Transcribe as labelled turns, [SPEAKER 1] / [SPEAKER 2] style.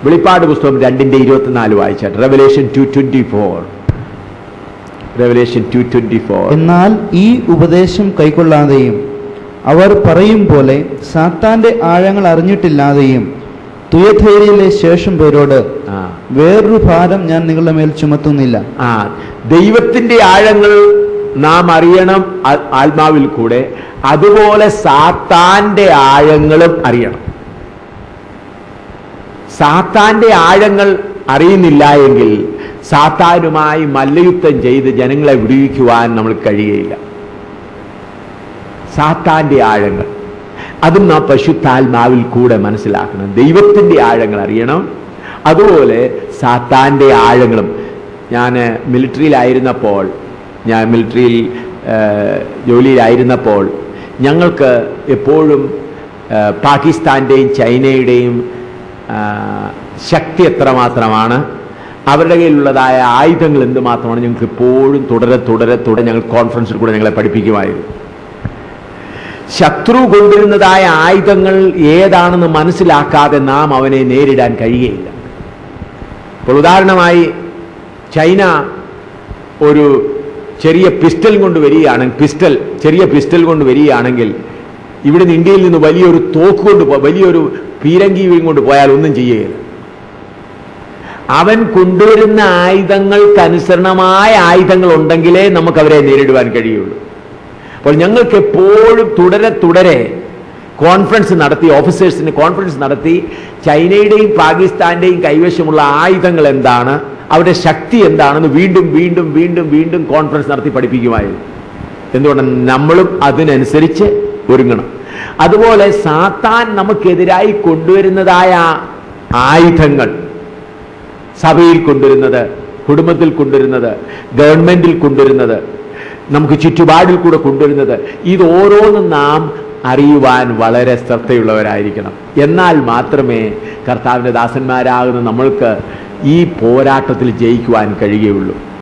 [SPEAKER 1] വെളിപ്പാട് പുസ്തകം 2:24 വായിച്ചാട്ട്. Revelation 2:24. Revelation 2:24.
[SPEAKER 2] എന്നാൽ ഈ ഉപദേശം കൈക്കൊള്ളാതെയും അവർ പറയും പോലെ സാത്താന്റെ ആഴങ്ങൾ അറിഞ്ഞിട്ടില്ലാതെയും തുയഥൈരയിലെ ശേഷം പേരോട് വേറൊരു ഭാരം ഞാൻ നിങ്ങളുടെ മേൽ ചുമത്തുന്നില്ല.
[SPEAKER 1] ദൈവത്തിന്റെ ആഴങ്ങൾ നാം അറിയണം ആത്മാവിൽ കൂടെ, അതുപോലെ സാത്താന്റെ ആഴങ്ങളും അറിയണം. സാത്താന്റെ ആഴങ്ങൾ അറിയുന്നില്ല എങ്കിൽ സാത്താനുമായി മല്ലയുദ്ധം ചെയ്ത് ജനങ്ങളെ വിടുവിക്കുവാൻ നമ്മൾ കഴിയുകയില്ല. സാത്താന്റെ ആഴങ്ങൾ അതും നാം പരിശുദ്ധാത്മാവിൽ കൂടെ മനസ്സിലാക്കണം. ദൈവത്തിന്റെ ആഴങ്ങൾ അറിയണം, അതുപോലെ സാത്താന്റെ ആഴങ്ങളും. ഞാൻ മിലിറ്ററിയിൽ ജോലിയിലായിരുന്നപ്പോൾ ഞങ്ങൾക്ക് എപ്പോഴും പാകിസ്ഥാൻ്റെയും ചൈനയുടെയും ശക്തി എത്രമാത്രമാണ്, അവരുടെ കയ്യിലുള്ളതായ ആയുധങ്ങൾ എന്തുമാത്രമാണ്, ഞങ്ങൾക്ക് എപ്പോഴും തുടരെ ഞങ്ങൾ കോൺഫറൻസിൽ കൂടെ ഞങ്ങളെ പഠിപ്പിക്കുമായിരുന്നു. ശത്രു കൊണ്ടുവരുന്നതായ ആയുധങ്ങൾ ഏതാണെന്ന് മനസ്സിലാക്കാതെ നാം അവനെ നേരിടാൻ കഴിയുകയില്ല. ഇപ്പോൾ ഉദാഹരണമായി ചൈന ഒരു ചെറിയ പിസ്റ്റൽ കൊണ്ട് വരികയാണെങ്കിൽ ഇവിടുന്ന് ഇന്ത്യയിൽ നിന്ന് വലിയൊരു തോക്ക് വലിയൊരു പീരങ്കി കൊണ്ട് പോയാൽ ഒന്നും ചെയ്യുകയില്ല. അവൻ കൊണ്ടുവരുന്ന ആയുധങ്ങൾക്കനുസരണമായ ആയുധങ്ങൾ ഉണ്ടെങ്കിലേ നമുക്ക് അവരെ നേരിടുവാൻ കഴിയുള്ളൂ. അപ്പോൾ ഞങ്ങൾക്ക് എപ്പോഴും തുടരെ കോൺഫറൻസ് നടത്തി, ഓഫീസേഴ്സിന് കോൺഫറൻസ് നടത്തി, ചൈനയുടെയും പാകിസ്ഥാന്റെയും കൈവശമുള്ള ആയുധങ്ങൾ എന്താണ്, അവരുടെ ശക്തി എന്താണെന്ന് വീണ്ടും കോൺഫറൻസ് നടത്തി പഠിപ്പിക്കുമായിരുന്നു. എന്തുകൊണ്ടാണ്? നമ്മളും അതിനനുസരിച്ച് ഒരുങ്ങണം. അതുപോലെ സാത്താൻ നമുക്കെതിരായി കൊണ്ടുവരുന്നതായ ആയുധങ്ങൾ, സഭയിൽ കൊണ്ടുവരുന്നത്, കുടുംബത്തിൽ കൊണ്ടുവരുന്നത്, ഗവൺമെന്റിൽ കൊണ്ടുവരുന്നത്, നമുക്ക് ചുറ്റുപാടിൽ കൂടെ കൊണ്ടുവരുന്നത്, ഇത് ഓരോന്നും നാം അറിയുവാൻ വളരെ ശ്രദ്ധയുള്ളവരായിരിക്കണം. എന്നാൽ മാത്രമേ കർത്താവിൻ്റെ ദാസന്മാരാകുന്ന നമ്മൾക്ക് ഈ പോരാട്ടത്തിൽ ജയിക്കുവാൻ കഴിയുകയുള്ളൂ.